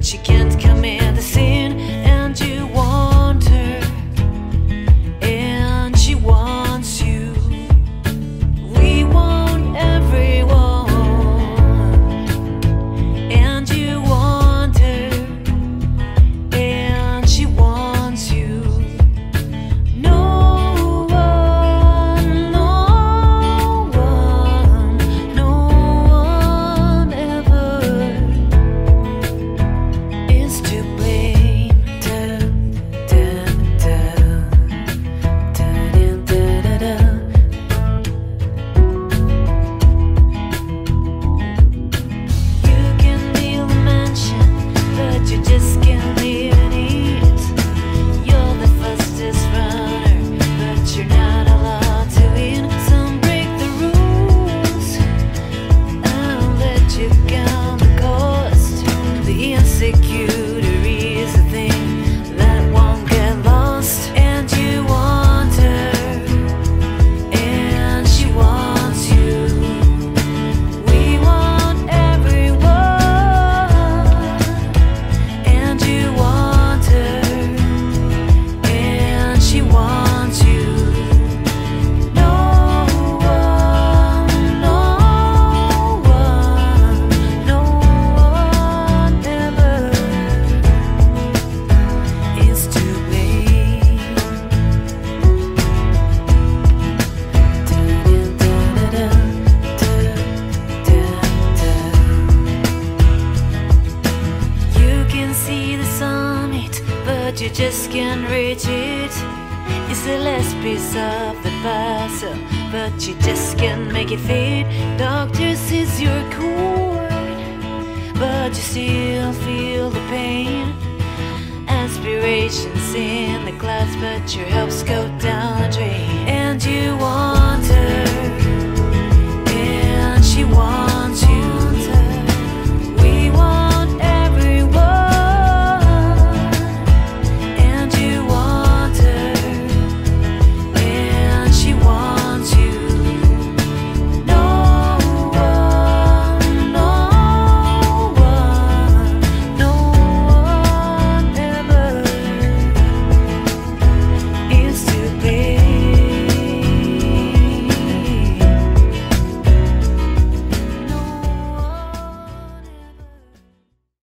she can't come in the scene. And you want her, and she wants you. We want everyone, and you want her, and she wants you. No one, no one, no one ever is to blame. Dun, dun, dun. Dun, dun, dun, dun. You can build a mansion, but you just can't live in it. You're the fastest runner, but you're not allowed to win. Some break the rules, I'll let you count the cost. The insecurity is a thing that won't get lost. And you want her, and she wants you. We want everyone, and you want her, and she wants you. No one, no one, no one ever is to blame. Dun, dun, dun, dun, dun, dun. You can see the summit, but you just can't reach it. It's the last piece of the puzzle, but you just can't make it fit. Doctor says you're cool, but you still feel the pain. Aspirations in the clouds, but your hopes go down the drain. And you want her, and she wants